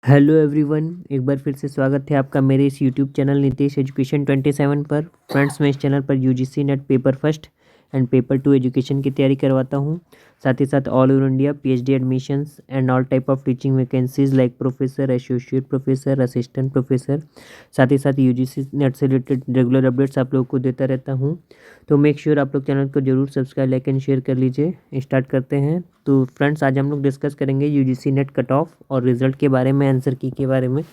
Hello everyone, एक बार फिर से स्वागत है आपका मेरे इस यूट्यूब चैनल नीतीश एजुकेशन 27 पर। फ्रेंड्स, मैं इस चैनल पर UGC net paper first and paper 2 education की तैयारी करवाता हूं। साथ ही साथ all over India PhD admissions and all type of teaching vacancies like professor, associate professor, assistant professor. साथ ही साथ यूजीसी नेट से रिलेटेड रेगुलर अपडेट्स आप लोगों को देता रहता हूँ। तो मेक श्योर आप लोग चैनल को जरूर सब्सक्राइब, लाइक एंड शेयर कर लीजिए। स्टार्ट करते हैं। तो फ्रेंड्स, आज हम लोग डिस्कस करेंगे यूजीसी नेट कट ऑफ और रिजल्ट के बारे में, आंसर की के बारे में,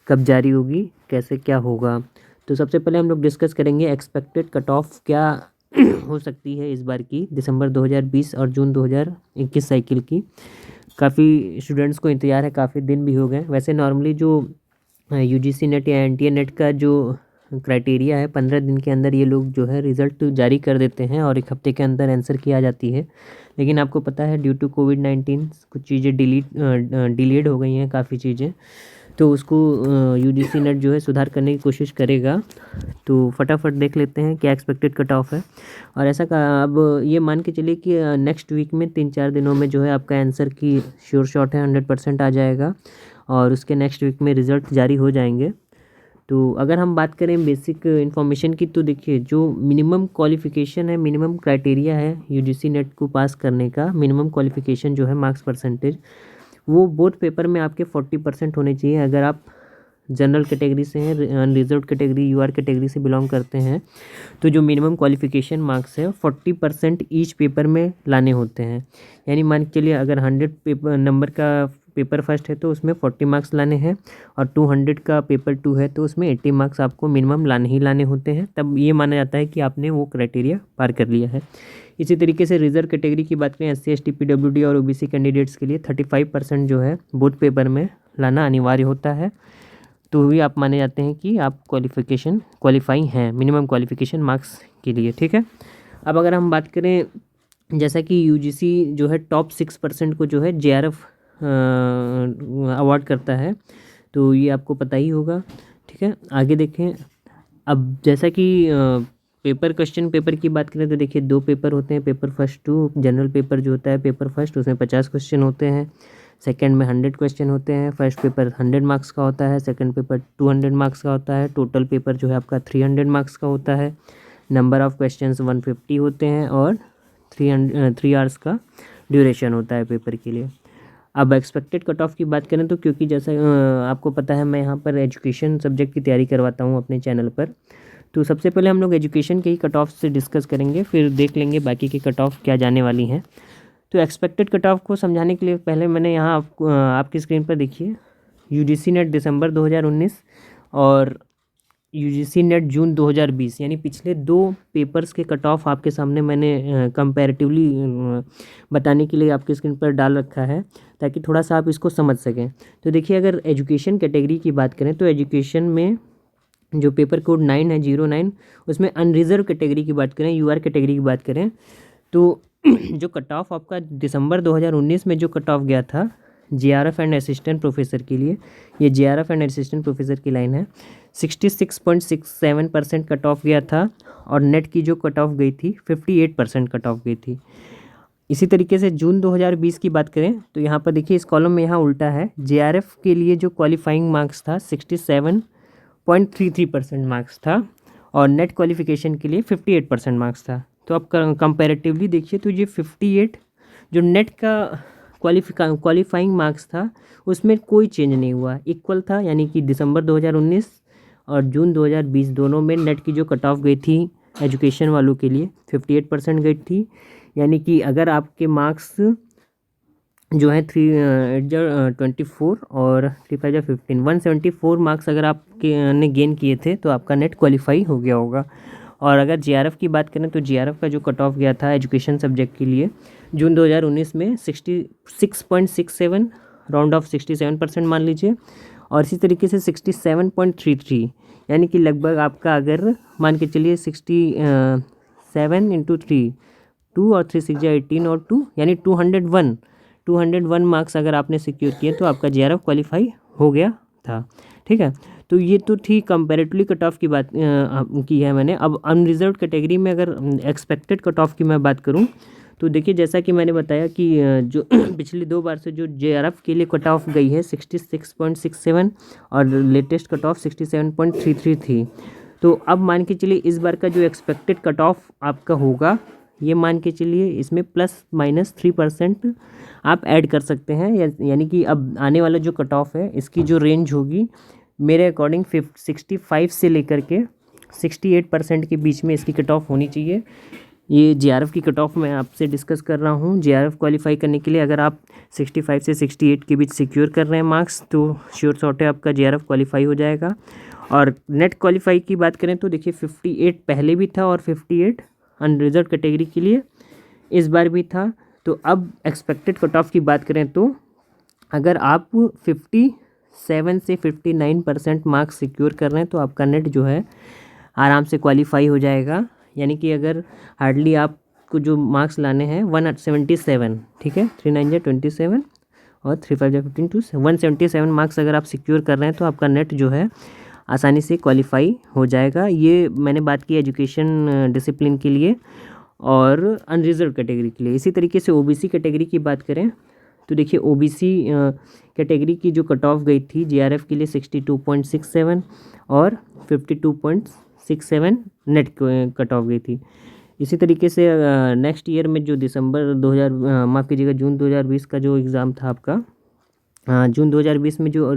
कब जारी होगी, कैसे क्या होगा। तो सबसे पहले हम लोग डिस्कस करेंगे एक्सपेक्टेड कट ऑफ क्या हो सकती है इस बार की दिसंबर 2020 और जून 2021 साइकिल की। काफ़ी स्टूडेंट्स को इंतज़ार है, काफ़ी दिन भी हो गए। वैसे नॉर्मली जो यूजीसी नेट या एनटीए नेट का जो क्राइटेरिया है, 15 दिन के अंदर ये लोग जो है रिज़ल्ट जारी कर देते हैं और एक हफ्ते के अंदर आंसर की आ जाती है। लेकिन आपको पता है ड्यू टू कोविड-19 कुछ चीज़ें डिलेड हो गई हैं, काफ़ी चीज़ें। तो उसको यूजीसी नेट जो है सुधार करने की कोशिश करेगा। तो फटाफट देख लेते हैं क्या एक्सपेक्टेड कट ऑफ है। और ऐसा का अब ये मान के चलिए कि नेक्स्ट वीक में 3-4 दिनों में जो है आपका आंसर की श्योर शॉट है 100% आ जाएगा और उसके नेक्स्ट वीक में रिज़ल्ट जारी हो जाएंगे। तो अगर हम बात करें बेसिक इन्फॉर्मेशन की, तो देखिए जो मिनिमम क्वालिफ़िकेशन है, मिनिमम क्राइटेरिया है यूजीसी नेट को पास करने का, मिनिमम क्वालिफ़िकेशन जो है मार्क्स परसेंटेज, वो बोथ पेपर में आपके 40% होने चाहिए। अगर आप जनरल कैटेगरी से हैं, अनरिजर्व कैटेगरी, यूआर कैटेगरी से बिलोंग करते हैं, तो जो मिनिमम क्वालिफ़िकेशन मार्क्स है 40% ईच पेपर में लाने होते हैं। यानी मान के चलिए अगर 100 पेपर नंबर का पेपर फर्स्ट है तो उसमें 40 मार्क्स लाने हैं, और 200 का पेपर 2 है तो उसमें 80 मार्क्स आपको मिनिमम लाने ही लाने होते हैं। तब ये माना जाता है कि आपने वो क्राइटेरिया पार कर लिया है। इसी तरीके से रिजर्व कैटेगरी की बात करें, एससी एसटी पीडब्ल्यूडी और ओबीसी कैंडिडेट्स के लिए 35% जो है बोथ पेपर में लाना अनिवार्य होता है। तो भी आप माने जाते हैं कि आप क्वालिफाई हैं मिनिमम क्वालिफिकेशन मार्क्स के लिए। ठीक है। अब अगर हम बात करें, जैसा कि यूजीसी जो है टॉप 6% को जो है जेआरएफ अवार्ड करता है, तो ये आपको पता ही होगा। ठीक है, आगे देखें। अब जैसा कि पेपर क्वेश्चन पेपर की बात करें तो देखिए 2 पेपर होते हैं, पेपर फर्स्ट 2 जनरल पेपर जो होता है पेपर फर्स्ट, उसमें 50 क्वेश्चन होते हैं। सेकंड में 100 क्वेश्चन होते हैं। फर्स्ट पेपर 100 मार्क्स का होता है, सेकंड पेपर 200 मार्क्स का होता है। टोटल पेपर जो है आपका 300 मार्क्स का होता है। नंबर ऑफ़ क्वेश्चंस 150 होते हैं और 3 आवर्स का ड्यूरेशन होता है पेपर के लिए। अब एक्सपेक्टेड कट ऑफ की बात करें तो क्योंकि जैसा आपको पता है मैं यहाँ पर एजुकेशन सब्जेक्ट की तैयारी करवाता हूँ अपने चैनल पर, तो सबसे पहले हम लोग एजुकेशन के ही कट ऑफ से डिस्कस करेंगे, फिर देख लेंगे बाकी की कट ऑफ क्या जाने वाली हैं। तो एक्सपेक्टेड कट ऑफ को समझाने के लिए पहले मैंने यहाँ आपकी स्क्रीन पर देखिए यूजीसी नेट दिसंबर 2019 और यूजीसी नेट जून 2020, यानी पिछले 2 पेपर्स के कट ऑफ आपके सामने मैंने कंपैरेटिवली बताने के लिए आपकी स्क्रीन पर डाल रखा है, ताकि थोड़ा सा आप इसको समझ सकें। तो देखिए अगर एजुकेशन कैटेगरी की बात करें तो एजुकेशन में जो पेपर कोड 9 है 09, उसमें अनरिजर्व कैटेगरी की बात करें, यूआर कैटेगरी की बात करें, तो जो कट ऑफ आपका दिसंबर 2019 में जो कट ऑफ गया था जेआरएफ एंड असिस्टेंट प्रोफेसर के लिए, ये जेआरएफ एंड असिस्टेंट प्रोफेसर की लाइन है, 66.67% कट ऑफ गया था। और नेट की जो कट ऑफ गई थी 58% कट ऑफ गई थी। इसी तरीके से जून 2020 की बात करें तो यहाँ पर देखिए इस कॉलम में यहाँ उल्टा है। जेआरएफ के लिए जो क्वालिफाइंग मार्क्स था 67.33% मार्क्स था और नेट क्वालिफिकेशन के लिए 58% मार्क्स था। तो आप कंपैरेटिवली देखिए तो ये 58 जो नेट का क्वालिफाइंग मार्क्स था उसमें कोई चेंज नहीं हुआ, इक्वल था। यानी कि दिसंबर 2019 और जून 2020 दोनों में नेट की जो कट ऑफ गई थी एजुकेशन वालों के लिए 58% गई थी। यानी कि अगर आपके मार्क्स जो है 3 8 24 और 3 5 15 174 मार्क्स अगर आपके ने गेन किए थे तो आपका नेट क्वालिफाई हो गया होगा। और अगर जेआरएफ की बात करें तो जेआरएफ का जो कट ऑफ गया था एजुकेशन सब्जेक्ट के लिए जून 2019 में 66.67, राउंड ऑफ 67% मान लीजिए, और इसी तरीके से 67.33, यानी कि लगभग आपका अगर मान के चलिए 67 इंटू 3 2 और 3 6 18 और 2 यानी 201 मार्क्स अगर आपने सिक्योर किए तो आपका जेआरएफ क्वालिफाई हो गया था। ठीक है, तो ये तो थी कंपैरेटिवली कट ऑफ की बात की है मैंने। अब अनरिजर्व कैटेगरी में अगर एक्सपेक्टेड कट ऑफ की मैं बात करूं तो देखिए जैसा कि मैंने बताया कि जो पिछली 2 बार से जो जेआरएफ के लिए कट ऑफ गई है 66.67 और लेटेस्ट कट ऑफ 67.33 थी। तो अब मान के चलिए इस बार का जो एक्सपेक्टेड कट ऑफ आपका होगा, ये मान के चलिए इसमें +-3% आप ऐड कर सकते हैं, यानी कि अब आने वाला जो कट ऑफ है इसकी जो रेंज होगी मेरे अकॉर्डिंग 65 से लेकर के 68% के बीच में इसकी कट ऑफ होनी चाहिए। ये जेआरएफ की कट ऑफ मैं आपसे डिस्कस कर रहा हूँ। जेआरएफ क्वालिफाई करने के लिए अगर आप 65 से 68 के बीच सिक्योर कर रहे हैं मार्क्स, तो श्योर शॉट है आपका जेआरएफ क्वालिफाई हो जाएगा। और नेट क्वालिफाई की बात करें तो देखिए 58 पहले भी था और 58 अनरिजर्व कैटेगरी के लिए इस बार भी था। तो अब एक्सपेक्टेड कट ऑफ की बात करें तो अगर आप 57 से 59% मार्क्स सिक्योर कर रहे हैं तो आपका नेट जो है आराम से क्वालिफाई हो जाएगा। यानी कि अगर हार्डली आपको जो मार्क्स लाने हैं 177, ठीक है, 3 9 27 और 3 5 15 to 177 मार्क्स अगर आप सिक्योर कर रहे हैं तो आपका नेट जो है आसानी से क्वालिफाई हो जाएगा। ये मैंने बात की एजुकेशन डिसिप्लिन के लिए और अनरिजर्व कैटेगरी के लिए। इसी तरीके से ओबीसी कैटेगरी की बात करें तो देखिए ओबीसी कैटेगरी की जो कट ऑफ गई थी जेआरएफ के लिए 62.67 और 52.67 नेट कट ऑफ गई थी। इसी तरीके से नेक्स्ट ईयर में जो माफ़ कीजिएगा जून 2020 का जो एग्ज़ाम था आपका, जून 2020 में जो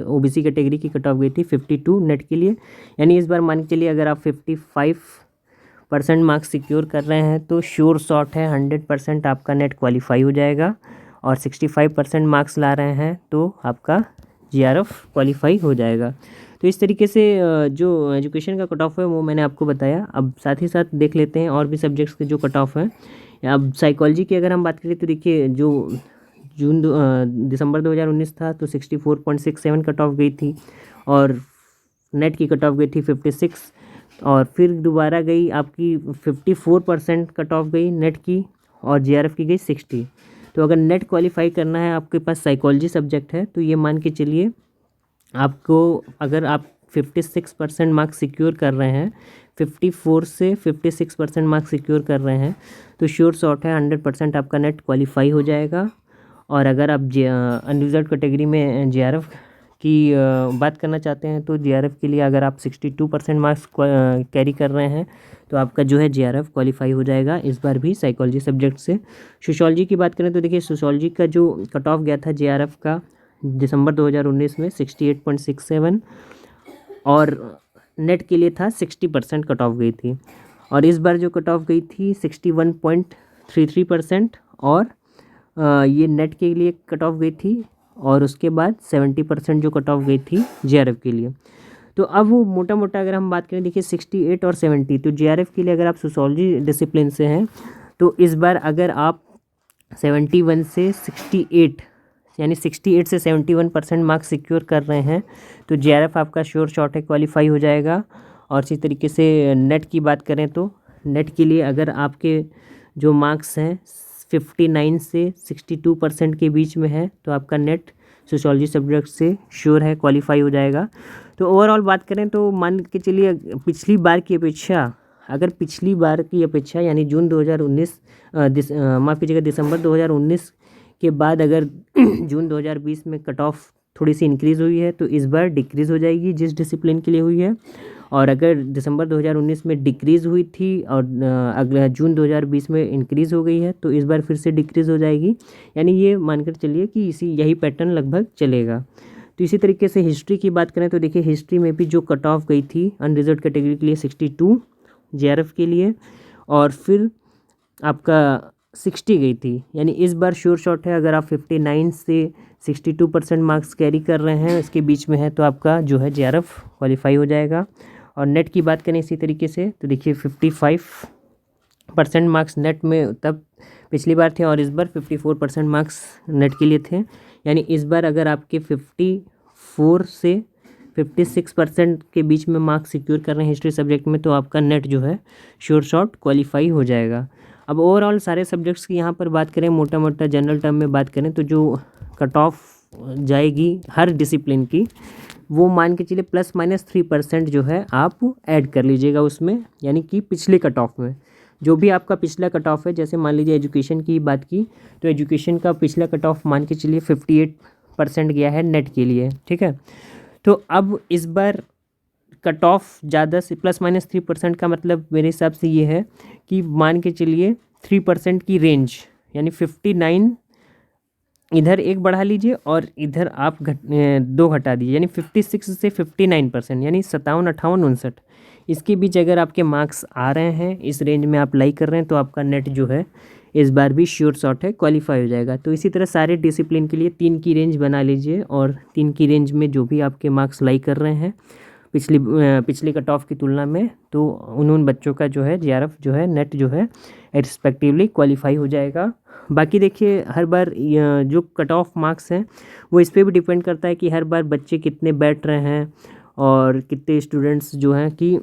ओबीसी कैटेगरी की कट ऑफ गई थी 52 नेट के लिए, यानी इस बार मान के चलिए अगर आप 55% मार्क्स सिक्योर कर रहे हैं तो श्योर शॉट है 100% आपका नेट क्वालिफाई हो जाएगा। और 65% मार्क्स ला रहे हैं तो आपका जेआरएफ क्वालिफाई हो जाएगा। तो इस तरीके से जो एजुकेशन का कट ऑफ है वो मैंने आपको बताया। अब साथ ही साथ देख लेते हैं और भी सब्जेक्ट्स के जो कट ऑफ हैं। अब साइकोलॉजी की अगर हम बात करें तो देखिए जो दिसंबर 2019 था तो 64.67 कट ऑफ गई थी और नेट की कट ऑफ गई थी 56 और फिर दोबारा गई आपकी 54% कट ऑफ गई नेट की और जेआरएफ की गई 60। तो अगर नेट क्वालिफाई करना है आपके पास साइकोलॉजी सब्जेक्ट है तो ये मान के चलिए आपको अगर आप 56% मार्क्स सिक्योर कर रहे हैं, 54 से 56% मार्क्स सिक्योर कर रहे हैं तो श्योर शॉट है 100% आपका नेट क्वालिफाई हो जाएगा। और अगर आप अनरिजर्व कैटेगरी में जेआरएफ की बात करना चाहते हैं तो जेआरएफ के लिए अगर आप 62% मार्क्स कैरी कर रहे हैं तो आपका जो है जेआरएफ क्वालिफाई हो जाएगा इस बार भी साइकोलॉजी सब्जेक्ट से। सोशियोलॉजी की बात करें तो देखिए सोशियोलॉजी का जो कट ऑफ गया था जेआरएफ का दिसंबर 2019 में 68.67 और नेट के लिए था 60% कट ऑफ गई थी। और इस बार जो कट ऑफ गई थी 61.33% और ये नेट के लिए कट ऑफ गई थी और उसके बाद 70% जो कट ऑफ गई थी जेआरएफ के लिए। तो अब वो मोटा मोटा अगर हम बात करें देखिए 68 और 70, तो जेआरएफ के लिए अगर आप सोशियोलॉजी डिसिप्लिन से हैं तो इस बार अगर आप 71 से 68 यानी 68 से 71% मार्क्स सिक्योर कर रहे हैं तो जेआरएफ आपका श्योर शॉट है क्वालिफाई हो जाएगा। और इसी तरीके से नेट की बात करें तो नेट के लिए अगर आपके जो मार्क्स हैं 59 से 62% के बीच में है तो आपका नेट सोशियोलॉजी सब्जेक्ट से श्योर है क्वालिफाई हो जाएगा। तो ओवरऑल बात करें तो मान के चलिए पिछली बार की अपेक्षा यानी जून 2019 माफ़ कीजिएगा दिसंबर 2019 के बाद अगर जून 2020 में कट ऑफ थोड़ी सी इंक्रीज़ हुई है तो इस बार डिक्रीज़ हो जाएगी जिस डिसिप्लिन के लिए हुई है। और अगर दिसंबर 2019 में डिक्रीज़ हुई थी और अगला जून 2020 में इंक्रीज़ हो गई है तो इस बार फिर से डिक्रीज़ हो जाएगी, यानी ये मानकर चलिए कि यही पैटर्न लगभग चलेगा। तो इसी तरीके से हिस्ट्री की बात करें तो देखिए हिस्ट्री में भी जो कट ऑफ गई थी अनरिजर्व कैटेगरी के लिए 62 जेआरएफ के लिए और फिर आपका 60 गई थी, यानी इस बार श्योर शॉट है अगर आप 59 से 62% मार्क्स कैरी कर रहे हैं इसके बीच में है तो आपका जो है जेआरएफ क्वालिफाई हो जाएगा। और नेट की बात करें इसी तरीके से तो देखिए 55% मार्क्स नेट में तब पिछली बार थे और इस बार 54% मार्क्स नेट के लिए थे, यानी इस बार अगर आपके 54 से 56% के बीच में मार्क्स सिक्योर कर रहे हैं हिस्ट्री सब्जेक्ट में तो आपका नेट जो है श्योर शॉट क्वालिफाई हो जाएगा। अब ओवरऑल सारे सब्जेक्ट्स की यहाँ पर बात करें मोटा मोटा जनरल टर्म में बात करें तो जो कट ऑफ जाएगी हर डिसिप्लिन की वो मान के चलिए +-3% जो है आप ऐड कर लीजिएगा उसमें, यानी कि पिछले कट ऑफ में। जो भी आपका पिछला कट ऑफ है, जैसे मान लीजिए एजुकेशन की बात की तो एजुकेशन का पिछला कट ऑफ मान के चलिए 58% गया है नेट के लिए, ठीक है। तो अब इस बार कट ऑफ ज़्यादा से ±3% का मतलब मेरे हिसाब से ये है कि मान के चलिए 3% की रेंज, यानी 59 इधर एक बढ़ा लीजिए और इधर आप 2 घटा दीजिए, यानी 56 से 59%, यानी 57, 58, 59 इसके बीच अगर आपके मार्क्स आ रहे हैं, इस रेंज में आप लाई कर रहे हैं, तो आपका नेट जो है इस बार भी श्योर शॉट है क्वालिफाई हो जाएगा। तो इसी तरह सारे डिसिप्लिन के लिए 3 की रेंज बना लीजिए और 3 की रेंज में जो भी आपके मार्क्स लाई कर रहे हैं पिछली कट ऑफ की तुलना में, तो उन बच्चों का जो है JRF जो है नेट जो है रिस्पेक्टिवली क्वालिफाई हो जाएगा। बाकी देखिए हर बार जो कट ऑफ मार्क्स हैं वो इस पर भी डिपेंड करता है कि हर बार बच्चे कितने बैठ रहे हैं और कितने स्टूडेंट्स जो हैं कि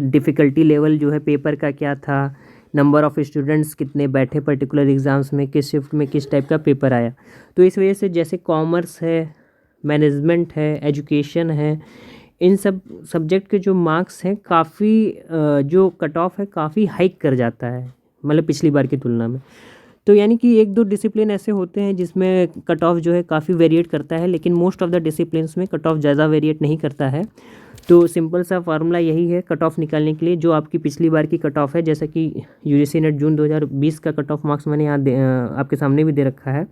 डिफ़िकल्टी लेवल जो है पेपर का क्या था, नंबर ऑफ़ स्टूडेंट्स कितने बैठे पर्टिकुलर एग्ज़ाम्स में, किस शिफ्ट में किस टाइप का पेपर आया। तो इस वजह से जैसे कॉमर्स है, मैनेजमेंट है, एजुकेशन है, इन सब सब्जेक्ट के जो मार्क्स हैं काफ़ी जो कट ऑफ है काफ़ी हाइक कर जाता है, मतलब पिछली बार की तुलना में। तो यानी कि 1-2 डिसिप्लिन ऐसे होते हैं जिसमें कट ऑफ जो है काफ़ी वेरिएट करता है, लेकिन मोस्ट ऑफ द डिसिप्लिन्स में कट ऑफ ज़्यादा वेरिएट नहीं करता है। तो सिंपल सा फार्मूला यही है कट ऑफ निकालने के लिए, जो आपकी पिछली बार की कट ऑफ है, जैसा कि UGC नेट जून 2020 का कट ऑफ मार्क्स मैंने यहाँ आपके सामने भी दे रखा है।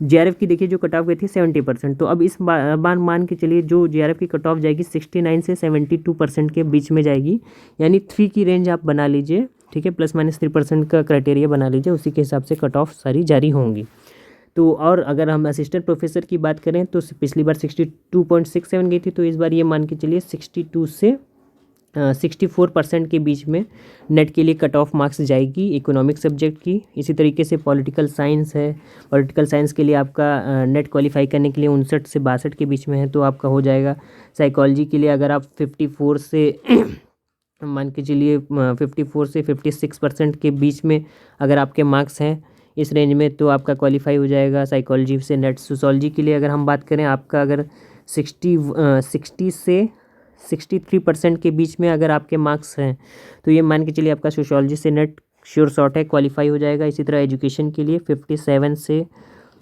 JRF की देखिए जो कट ऑफ गई थी 70%, तो अब इस बार मान के चलिए जो JRF की कट ऑफ जाएगी 69 से 72% के बीच में जाएगी, यानी 3 की रेंज आप बना लीजिए, ठीक है, ±3% का क्राइटेरिया बना लीजिए, उसी के हिसाब से कट ऑफ सारी जारी होंगी। तो और अगर हम असिस्टेंट प्रोफेसर की बात करें तो पिछली बार 62.67 गई थी, तो इस बार ये मान के चलिए 62 से 64% के बीच में नेट के लिए कट ऑफ मार्क्स जाएगी इकोनॉमिक सब्जेक्ट की। इसी तरीके से पॉलिटिकल साइंस है, पॉलिटिकल साइंस के लिए आपका नेट क्वालिफाई करने के लिए 59 से 62 के बीच में है, तो आपका हो जाएगा। साइकोलॉजी के लिए अगर आप 54 से मान के चलिए 54 से 56% के बीच में अगर आपके मार्क्स हैं इस रेंज में, तो आपका क्वालिफाई हो जाएगा साइकोलॉजी से नेट। सोशोलॉजी के लिए अगर हम बात करें, आपका अगर 60 से 63% के बीच में अगर आपके मार्क्स हैं, तो ये मान के चलिए आपका सोशोलॉजी से नेट श्योर शॉट है क्वालिफाई हो जाएगा। इसी तरह एजुकेशन के लिए 57 से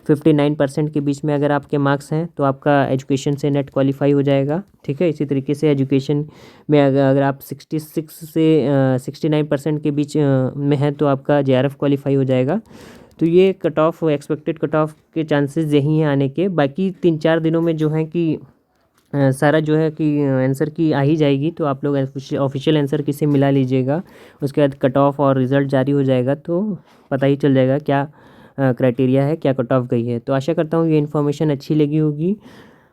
59% के बीच में अगर आपके मार्क्स हैं, तो आपका एजुकेशन से नेट क्वालिफाई हो जाएगा, ठीक है। इसी तरीके से एजुकेशन में अगर आप 66 से 69% के बीच में हैं, तो आपका JRF क्वालिफाई हो जाएगा। तो ये cut off expected cut off के चांसेस यही हैं आने के। बाकी 3-4 दिनों में जो है कि सारा जो है कि आंसर की आ ही जाएगी, तो आप लोग ऑफिशियल आंसर किसे मिला लीजिएगा, उसके बाद कट ऑफ और रिज़ल्ट जारी हो जाएगा, तो पता ही चल जाएगा क्या क्राइटेरिया है, क्या कट ऑफ गई है। तो आशा करता हूँ ये इन्फॉर्मेशन अच्छी लगी होगी।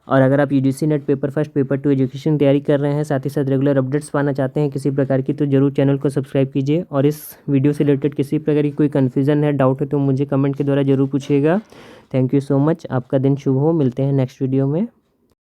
और अगर आप UGC net paper first paper 2 education तैयारी कर रहे हैं, साथ ही साथ रेगुलर अपडेट्स पाना चाहते हैं किसी प्रकार की, तो ज़रूर चैनल को सब्सक्राइब कीजिए। और इस वीडियो से रिलेटेड किसी प्रकार की कोई कन्फ्यूज़न है, डाउट है, तो मुझे कमेंट के द्वारा ज़रूर पूछिएगा। Thank you so much. आपका दिन शुभ हो। मिलते हैं नेक्स्ट वीडियो में।